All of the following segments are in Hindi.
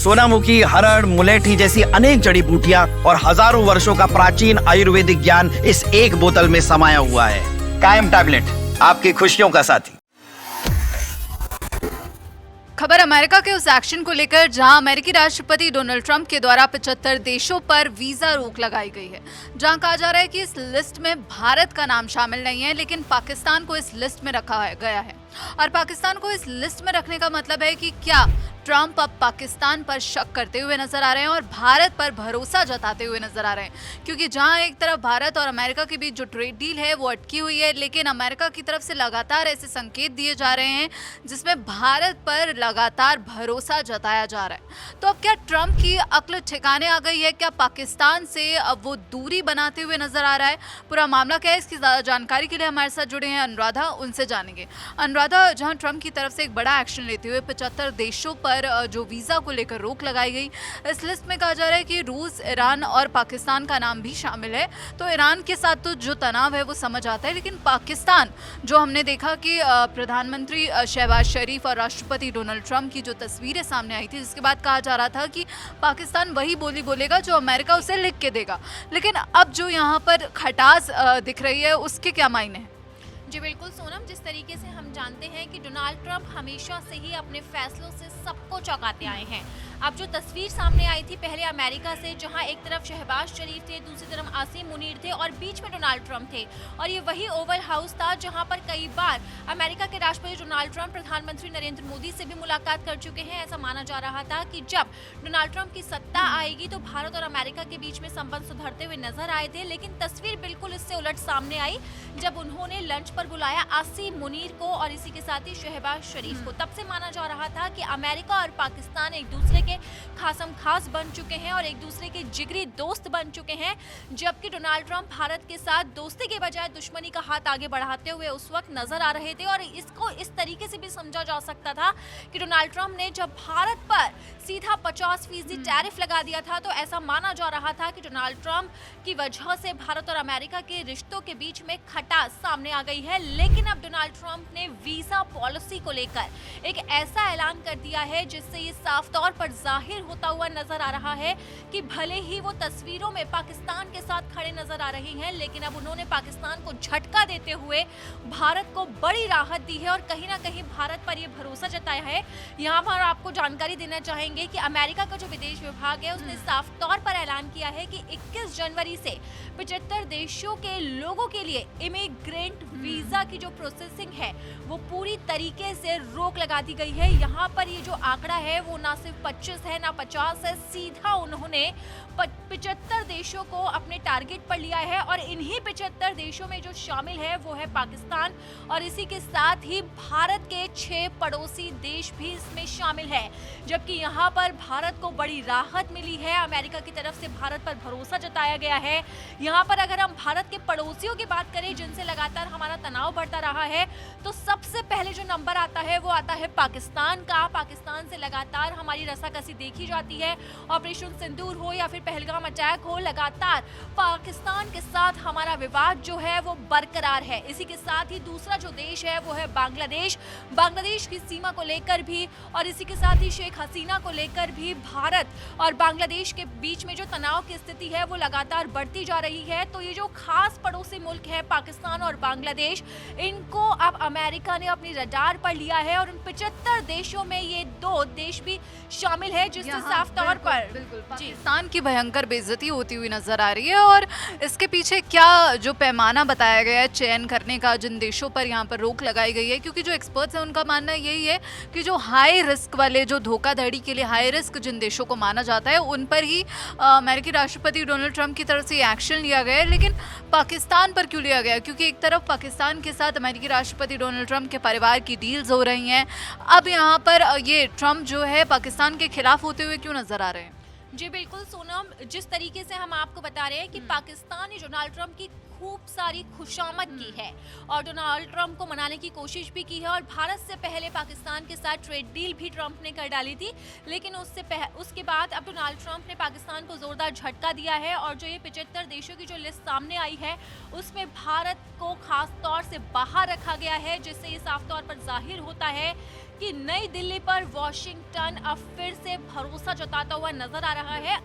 सोनामुखी, हरड़, मुलेठी जैसी अनेक जड़ी बूटियां और हजारों वर्षों का प्राचीन आयुर्वेदिक ज्ञान इस एक बोतल में समाया हुआ है। कायम टैबलेट, आपकी खुशियों का साथी। खबर अमेरिका के उस एक्शन को लेकर जहां अमेरिकी राष्ट्रपति डोनाल्ड ट्रंप के द्वारा 75 देशों पर वीजा रोक लगाई गई है, जहां कहा जा रहा है कि इस लिस्ट में भारत का नाम शामिल नहीं है, लेकिन पाकिस्तान को इस लिस्ट में रखा गया है। और पाकिस्तान को इस लिस्ट में रखने का मतलब है कि क्या ट्रंप अब पाकिस्तान पर शक करते हुए नजर आ रहे हैं और भारत पर भरोसा जताते हुए नजर आ रहे हैं, क्योंकि जहां एक तरफ भारत और अमेरिका के बीच जो ट्रेड डील है वो अटकी हुई है, लेकिन अमेरिका की तरफ से लगातार ऐसे संकेत दिए जा रहे हैं जिसमें भारत पर लगातार भरोसा जताया जा रहा है। तो अब क्या ट्रंप की अक्ल ठिकाने आ गई है? क्या पाकिस्तान से अब वो दूरी बनाते हुए नजर आ रहा है? पूरा मामला क्या है, इसकी ज्यादा जानकारी के लिए हमारे साथ जुड़े हैं अनुराधा, उनसे जानेंगे। अनुराधा, जहां ट्रंप की तरफ से एक बड़ा एक्शन लेते हुए 75 देशों पर जो वीजा को लेकर रोक लगाई गई, इस लिस्ट में कहा जा रहा है कि रूस, ईरान और पाकिस्तान का नाम भी शामिल है। तो ईरान के साथ तो जो तनाव है वो समझ आता है, लेकिन पाकिस्तान, जो हमने देखा कि प्रधानमंत्री शहबाज शरीफ और राष्ट्रपति डोनाल्ड ट्रंप की जो तस्वीरें सामने आई थी, जिसके बाद कहा जा रहा था कि पाकिस्तान वही बोली बोलेगा जो अमेरिका उसे लिख के देगा, लेकिन अब जो यहाँ पर खटास दिख रही है उसके क्या मायने हैं? जी बिल्कुल सोनम, जिस तरीके से हम जानते हैं कि डोनाल्ड ट्रंप हमेशा से ही अपने फैसलों से सबको चौंकाते आए हैं। अब जो तस्वीर सामने आई थी पहले अमेरिका से, जहां एक तरफ शहबाज शरीफ थे, दूसरी तरफ आसिम मुनीर थे और बीच में डोनाल्ड ट्रंप थे, और ये वही ओवल हाउस था जहां पर कई बार अमेरिका के राष्ट्रपति डोनाल्ड ट्रंप प्रधानमंत्री नरेंद्र मोदी से भी मुलाकात कर चुके हैं। ऐसा माना जा रहा था कि जब डोनाल्ड ट्रंप की सत्ता आएगी तो भारत और अमेरिका के बीच में संबंध सुधरते हुए नजर आए थे, लेकिन तस्वीर बिल्कुल इससे उलट सामने आई जब उन्होंने लंच पर बुलाया आसिम मुनीर को और इसी के साथ ही शहबाज शरीफ को। तब से माना जा रहा था कि अमेरिका और पाकिस्तान एक दूसरे के खासम खास बन चुके हैं और एक दूसरे के जिगरी दोस्त बन चुके हैं, जबकि डोनाल्ड ट्रंप भारत के साथ दोस्ती के बजाय दुश्मनी का हाथ आगे बढ़ाते हुए उस वक्त नजर आ रहे थे। और इसको इस तरीके से भी समझा जा सकता था कि डोनाल्ड ट्रंप ने जब भारत पर सीधा 50% टैरिफ लगा दिया था, तो ऐसा माना जा रहा था कि डोनाल्ड ट्रंप की वजह से भारत और अमेरिका के रिश्तों के बीच में खटास सामने आ गई है। लेकिन अब डोनाल्ड ट्रंप ने वीजा पॉलिसी को लेकर एक ऐसा ऐलान कर दिया है जिससे ये साफ तौर पर जाहिर होता हुआ नजर आ रहा है कि भले ही वो तस्वीरों में पाकिस्तान के साथ खड़े नजर आ रही हैं, लेकिन अब उन्होंने पाकिस्तान को झटका देते हुए भारत को बड़ी राहत दी है और कहीं ना कहीं भारत पर ये भरोसा जताया है। यहाँ पर आपको जानकारी देना चाहेंगे कि अमेरिका का जो विदेश विभाग है उसने साफ तौर पर ऐलान किया है कि 21 जनवरी से 75 देशों के लोगों के लिए इमिग्रेंट वीजा की जो प्रोसेसिंग है वो पूरी तरीके से रोक लगा दी गई है। यहाँ पर ये जो आंकड़ा है वो ना सिर्फ 25 है ना 50 है, सीधा उन्होंने 75 देशों को अपने टारगेट पर लिया है और इन्हीं 75 देशों में जो शामिल है वो है पाकिस्तान और इसी के साथ ही भारत के 6 पड़ोसी देश भी इसमें शामिल है। जबकि यहाँ पर भारत को बड़ी राहत मिली है, अमेरिका की तरफ से भारत पर भरोसा जताया गया है। यहाँ पर अगर हम भारत के पड़ोसियों की बात करें जिनसे लगातार हमारा तनाव बढ़ता रहा है, तो सबसे पहले जो नंबर आता है वो आता है पाकिस्तान का। पाकिस्तान से लगातार हमारी रसाकसी देखी जाती है, ऑपरेशन सिंदूर हो या फिर पहलगाम अटैक हो, लगातार पाकिस्तान के साथ हमारा विवाद जो है वो बरकरार है। इसी के साथ ही दूसरा जो देश है वो है बांग्लादेश। बांग्लादेश की सीमा को लेकर भी और इसी के साथ ही शेख हसीना को लेकर भी भारत और बांग्लादेश के बीच में जो तनाव की स्थिति है वो लगातार बढ़ती जा रही है। तो ये जो खास पड़ोसी मुल्क है पाकिस्तान और बांग्लादेश, इनको अब अमेरिका ने अपनी रडार पर लिया है और उन 75 देशों में ये 2 देश भी शामिल है, जिससे साफ तौर पर बिल्कुल पाकिस्तान की भयंकर बेइज्जती होती हुई नजर आ रही है। और इसके पीछे क्या जो पैमाना बताया गया है चयन करने का, जिन देशों पर यहाँ पर रोक लगाई गई है, क्योंकि जो एक्सपर्ट्स हैं उनका मानना यही है कि जो हाई रिस्क वाले, जो धोखाधड़ी के लिए हाई रिस्क जिन देशों को माना जाता है, उन पर ही अमेरिकी राष्ट्रपति डोनाल्ड ट्रंप की तरफ से एक्शन लिया गया है। लेकिन पाकिस्तान पर क्यों लिया गया? क्योंकि एक तरफ पाकिस्तान के साथ अमेरिकी राष्ट्रपति डोनाल्ड ट्रंप के परिवार की डील्स हो रही हैं, अब यहाँ पर ये ट्रंप जो है पाकिस्तान के खिलाफ होते हुए क्यों नजर आ रहे हैं? जी बिल्कुल सोनम, जिस तरीके से हम आपको बता रहे हैं कि पाकिस्तान ने डोनाल्ड ट्रंप की खूब सारी खुशामद की है और डोनाल्ड ट्रंप को मनाने की कोशिश भी की है और भारत से पहले पाकिस्तान के साथ ट्रेड डील भी ट्रंप ने कर डाली थी। लेकिन उसके बाद अब डोनाल्ड ट्रंप ने पाकिस्तान को जोरदार झटका दिया है और जो ये 75 देशों की जो लिस्ट सामने आई है उसमें भारत को खास तौर से बाहर रखा गया है, जिससे ये साफ तौर पर जाहिर होता है कि नई दिल्ली पर वॉशिंगटन अब फिर से भरोसा जताता हुआ नजर आ रहा है।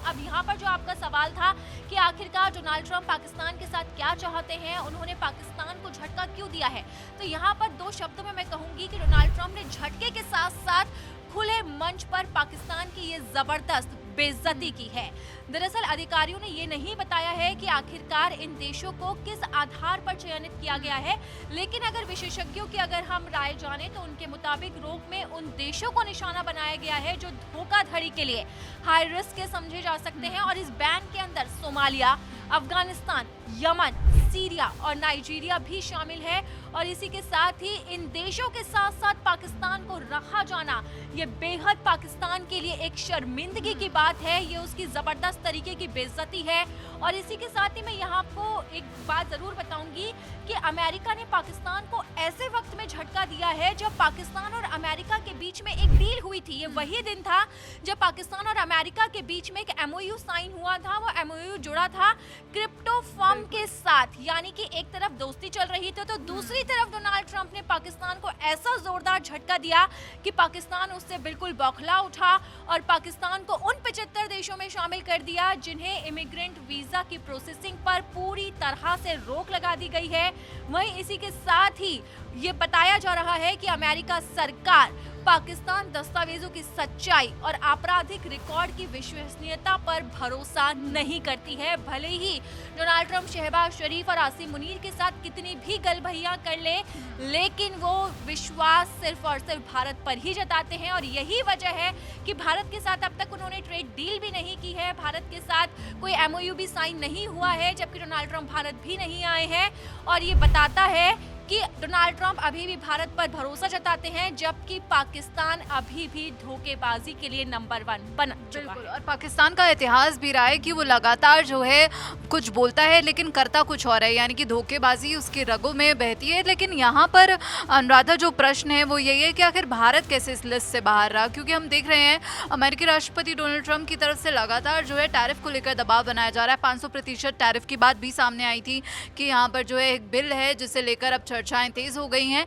अब यहाँ पर जो आपका सवाल था कि आखिरकार डोनाल्ड ट्रंप पाकिस्तान के साथ क्या चाहते हैं, उन्होंने पाकिस्तान को झटका क्यों दिया है, तो यहाँ पर दो शब्दों में मैं कहूंगी कि डोनाल्ड ट्रंप ने झटके के साथ साथ खुले मंच पर पाकिस्तान की ये जबरदस्त बेइज्जती की है। दरअसल अधिकारियों ने ये नहीं बताया है कि आखिरकार इन देशों को किस आधार पर चयनित किया गया है, लेकिन अगर विशेषज्ञों की अगर हम राय जाने तो उनके मुताबिक रोक में उन देशों को निशाना बनाया गया है जो धोखाधड़ी के लिए हाई रिस्क के समझे जा सकते हैं और इस बैन के अंदर सोमालिया, अफगानिस्तान, यमन, सीरिया और नाइजीरिया भी शामिल है। और इसी के साथ ही इन देशों के साथ साथ पाकिस्तान को रखा जाना ये बेहद पाकिस्तान के लिए एक शर्मिंदगी की बात है, ये उसकी जबरदस्त तरीके की बेइज्जती है। और इसी के साथ ही मैं यहाँ आपको एक बात जरूर बताऊंगी कि अमेरिका ने पाकिस्तान को ऐसे वक्त में झटका दिया है जब पाकिस्तान और अमेरिका के बीच में एक डील हुई थी। ये वही दिन था जब पाकिस्तान और अमेरिका के बीच में एक MOU साइन हुआ था। वो MOU जुड़ा था क्रिप्टो फर्म के साथ, यानी कि एक तरफ दोस्ती चल रही थी तो दूसरी तरफ डोनाल्ड ट्रंप ने पाकिस्तान को ऐसा जोरदार झटका दिया कि पाकिस्तान उससे बिल्कुल बौखला उठा और पाकिस्तान को उन 75 देशों में शामिल कर दिया जिन्हें इमिग्रेंट वीजा की प्रोसेसिंग पर पूरी तरह से रोक लगा दी गई है। वहीं इसी के साथ ही ये बताया जा रहा है कि अमेरिका सरकार पाकिस्तान दस्तावेजों की सच्चाई और आपराधिक रिकॉर्ड की विश्वसनीयता पर भरोसा नहीं करती है। भले ही डोनाल्ड ट्रंप शहबाज शरीफ और आसिम मुनीर के साथ कितनी भी गलभैया कर ले, लेकिन वो विश्वास सिर्फ और सिर्फ भारत पर ही जताते हैं और यही वजह है कि भारत के साथ अब तक उन्होंने ट्रेड डील भी नहीं की है, भारत के साथ कोई MOU भी साइन नहीं हुआ है, जबकि डोनाल्ड ट्रंप भारत भी नहीं आए हैं। और ये बताता है कि डोनाल्ड ट्रंप अभी भी भारत पर भरोसा जताते हैं, जबकि पाकिस्तान अभी भी धोखेबाजी के लिए नंबर 1 बन चुका है। और पाकिस्तान का इतिहास भी रहा है कि वो लगातार जो है कुछ बोलता है लेकिन करता कुछ और है, यानी कि धोखेबाजी उसकी रगों में बहती है। लेकिन यहाँ पर अनुराधा जो प्रश्न है वो यही है कि आखिर भारत कैसे इस लिस्ट से बाहर रहा, क्योंकि हम देख रहे हैं अमेरिकी राष्ट्रपति डोनाल्ड ट्रंप की तरफ से लगातार जो है टैरिफ को लेकर दबाव बनाया जा रहा है। 500% टैरिफ की बात भी सामने आई थी कि यहाँ पर जो है एक बिल है जिसे लेकर अब चर्चाएं तेज हो गई हैं।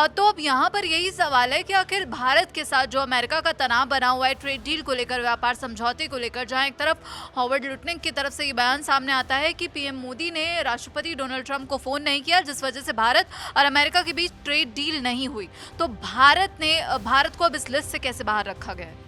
तो अब यहाँ पर यही सवाल है कि आखिर भारत के साथ जो अमेरिका का तनाव बना हुआ है ट्रेड डील को लेकर, व्यापार समझौते को लेकर, जहाँ एक तरफ हॉवर्ड लुटनिक की तरफ से ये बयान सामने आता है कि PM मोदी ने राष्ट्रपति डोनाल्ड ट्रंप को फोन नहीं किया, जिस वजह से भारत और अमेरिका के बीच ट्रेड डील नहीं हुई, तो भारत को अब इस लिस्ट से कैसे बाहर रखा गया है?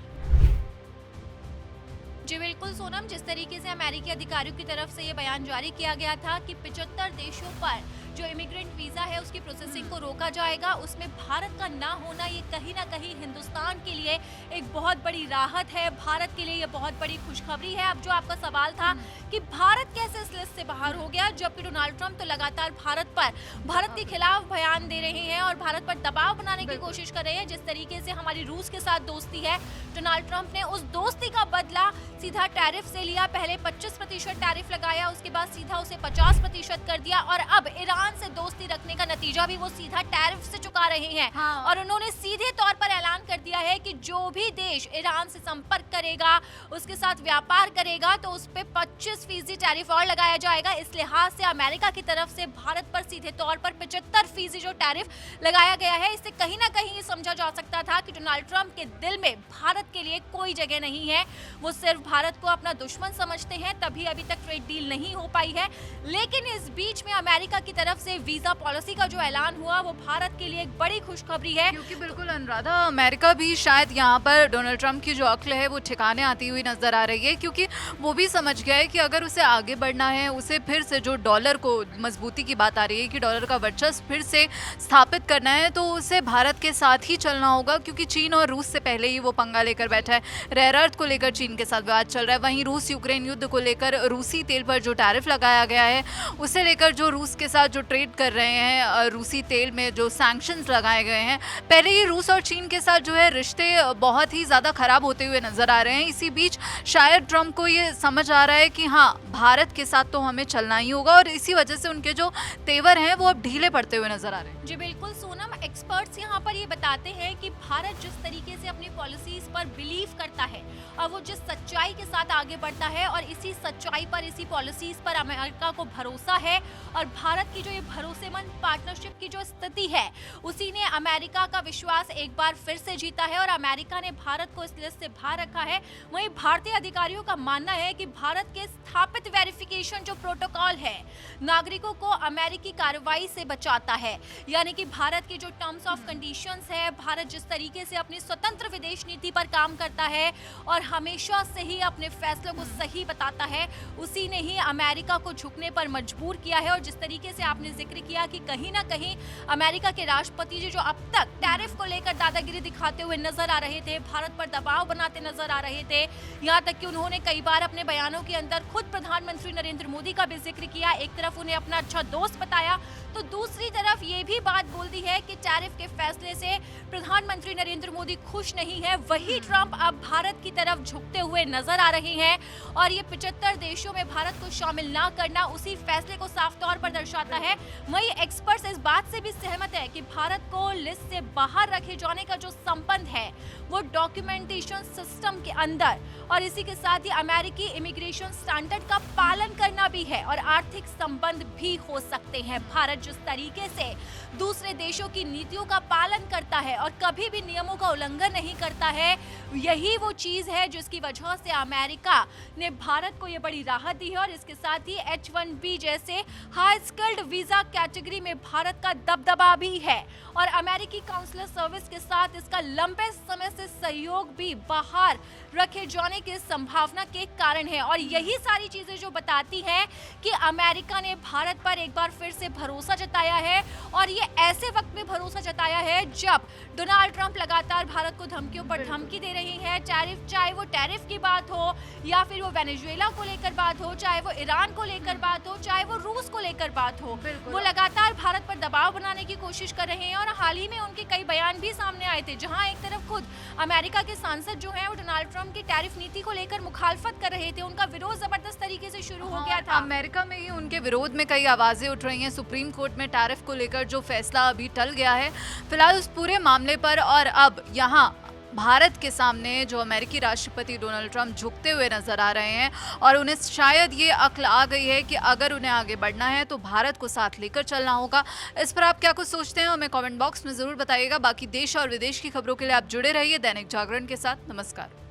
जी बिल्कुल सोनम, जिस तरीके से अमेरिकी अधिकारियों की तरफ से ये बयान जारी किया गया था कि 75 देशों पर जो इमिग्रेंट वीजा है उसकी प्रोसेसिंग को रोका जाएगा, उसमें भारत का ना होना ये कहीं ना कहीं हिंदुस्तान के लिए एक बहुत बड़ी राहत है, भारत के लिए ये बहुत बड़ी खुशखबरी है। अब जो आपका सवाल था कि भारत कैसे इस लिस्ट से बाहर हो गया, जबकि डोनाल्ड ट्रंप तो लगातार भारत के खिलाफ बयान दे रहे हैं और भारत पर दबाव बनाने की कोशिश कर रहे हैं। जिस तरीके से हमारी रूस के साथ दोस्ती है, डोनाल्ड ट्रंप ने उस दोस्ती का बदला सीधा टैरिफ से लिया। पहले 25% टैरिफ लगाया, उसके बाद सीधा उसे 50% कर दिया और अब ईरान से दोस्ती रखने का नतीजा भी वो सीधा टैरिफ से चुका रहे हैं। हाँ। और उन्होंने सीधे तौर पर ऐलान कर दिया है कि जो भी देश ईरान से संपर्क करेगा, उसके साथ व्यापार करेगा, तो उस पे 25% टैरिफ और लगाया जाएगा। इस लिहाज से अमेरिका की तरफ से भारत पर सीधे तौर पर 75% जो टैरिफ लगाया गया है, इससे कहीं ना कहीं समझा जा सकता था कि डोनाल्ड ट्रंप के दिल में भारत के लिए कोई जगह नहीं है, वो सिर्फ भारत को अपना दुश्मन समझते हैं, तभी अभी तक ट्रेड डील नहीं हो पाई है। लेकिन इस बीच में अमेरिका की तरफ से वीजा पॉलिसी का जो ऐलान हुआ वो भारत के लिए एक बड़ी खुशखबरी है, क्योंकि बिल्कुल अनुराधा, अमेरिका भी शायद यहाँ पर डोनाल्ड ट्रंप की जो अक्ल है वो ठिकाने आती हुई नजर आ रही है, क्योंकि वो भी समझ गया है कि अगर उसे आगे बढ़ना है, उसे फिर से जो डॉलर को मजबूती की बात आ रही है कि डॉलर का वर्चस्व फिर से स्थापित करना है, तो उसे भारत के साथ ही चलना होगा, क्योंकि चीन और रूस से पहले ही वो पंगा लेकर बैठा है। रेयर अर्थ को लेकर चीन के साथ विवाद चल रहा है। वहीं रूस यूक्रेन युद्ध को लेकर रूसी तेल पर जो टैरिफ लगाया गया है उसे लेकर जो रूस के साथ जो ट्रेड कर रहे हैं, रूसी तेल में जो सैंक्शंस लगाए गए हैं, पहले ही रूस और चीन के साथ जो है रिश्ते बहुत ही ज़्यादा खराब होते हुए नजर आ रहे हैं। इसी बीच शायद ट्रंप को ये समझ आ रहा है कि हाँ, भारत के साथ तो हमें चलना ही होगा और इसी वजह से उनके जो तेवर हैं वो अब ढीले पड़ते हुए नजर आ रहे हैं। जी बिल्कुल सोनम, एक्सपर्ट्स यहाँ पर ये बताते हैं कि भारत जिस तरीके से अपनी पॉलिसीज पर बिलीव करता है और वो जिस सच्चाई के साथ आगे बढ़ता है और इसी सच्चाई पर, इसी पॉलिसीज पर अमेरिका को भरोसा है और भारत की जो ये भरोसेमंद पार्टनरशिप की जो स्थिति है उसी ने अमेरिका का विश्वास एक बार फिर से जीता है और अमेरिका ने भारत को इस लिस्ट से बाहर रखा है। वहीं भारतीय अधिकारियों का मानना है कि भारत के स्थापित वेरिफिकेशन जो प्रोटोकॉल है नागरिकों को अमेरिकी कार्रवाई से बचाता है, यानी कि भारत की जो टर्म्स ऑफ कंडीशंस है, भारत जिस तरीके से अपनी स्वतंत्र विदेश नीति पर काम करता है और हमेशा से ही अपने फैसलों को सही बताता है, उसी ने ही अमेरिका को झुकने पर मजबूर किया है। और जिस तरीके से आपने जिक्र किया कि कहीं ना कहीं अमेरिका के राष्ट्रपति जी जो अब तक टैरिफ को लेकर दादागिरी दिखाते हुए नजर आ रहे थे, भारत पर दबाव बनाते नजर आ रहे थे, यहाँ तक कि उन्होंने कई बार अपने बयानों के अंदर खुद प्रधानमंत्री नरेंद्र मोदी का भी जिक्र किया। एक तरफ उन्हें अपना अच्छा दोस्त बताया तो दूसरी तरफ ये भी बात बोल दी है कि टैरिफ के फैसले से प्रधानमंत्री नरेंद्र मोदी खुश नहीं है। वही ट्रंप अब भारत की तरफ झुकते हुए नजर आ रहे हैं और ये 75 देशों में भारत को शामिल ना करना उसी फैसले को साफ तौर पर दर्शाता है। वही एक्सपर्ट्स इस बात से भी सहमत है कि भारत को लिस्ट से बाहर रखे जाने का जो संबंध है वो डॉक्यूमेंटेशन सिस्टम के अंदर और इसी के साथ ही अमेरिकी इमिग्रेशन स्टैंडर्ड का पालन करना भी है और आर्थिक संबंध भी हो सकते हैं। भारत जिस तरीके से दूसरे देशों की नीतियों का पालन करता है और कभी भी नियमों का उल्लंघन नहीं करता है, यही वो चीज है जिसकी वजह से अमेरिका ने भारत को ये बड़ी राहत दी है और इसके साथ ही H1B जैसे हाई स्किल्ड वीजा कैटेगरी में भारत का दबदबा भी है और अमेरिकी काउंसलर सर्विस के साथ इसका लंबे समय से सहयोग भी बाहर रखे जाने की संभावना के कारण है। और यही सारी चीजें जो बताती हैं कि अमेरिका ने भारत पर एक बार फिर से भरोसा जताया है और ये ऐसे वक्त में भरोसा जताया है जब डोनाल्ड ट्रंप लगातार भारत को धमकियों पर धमकी दे रही है। चाहे वो टैरिफ की बात हो या फिर वो वेनेजुएला को लेकर बात हो, चाहे वो ईरान को लेकर बात हो, चाहे वो रूस को लेकर बात हो, वो लगातार भारत पर दबाव बनाने की कोशिश कर रहे हैं। और हाल ही में उनके कई बयान भी सामने आए थे जहां एक तरफ खुद अमेरिका के सांसद जो हैं वो डोनाल्ड ट्रंप की टैरिफ नीति को लेकर मुखालफत कर रहे थे, उनका विरोध जबरदस्त तरीके से शुरू हो गया था। अमेरिका में ही उनके विरोध में कई आवाजें उठ रही हैं। सुप्रीम कोर्ट में टैरिफ को लेकर जो फैसला अभी टल गया है फिलहाल उस पूरे मामले पर, और अब यहाँ भारत के सामने जो अमेरिकी राष्ट्रपति डोनाल्ड ट्रंप झुकते हुए नजर आ रहे हैं और उन्हें शायद ये अक्ल आ गई है कि अगर उन्हें आगे बढ़ना है तो भारत को साथ लेकर चलना होगा। इस पर आप क्या कुछ सोचते हैं हमें कमेंट बॉक्स में जरूर बताइएगा। बाकी देश और विदेश की खबरों के लिए आप जुड़े रहिए दैनिक जागरण के साथ। नमस्कार।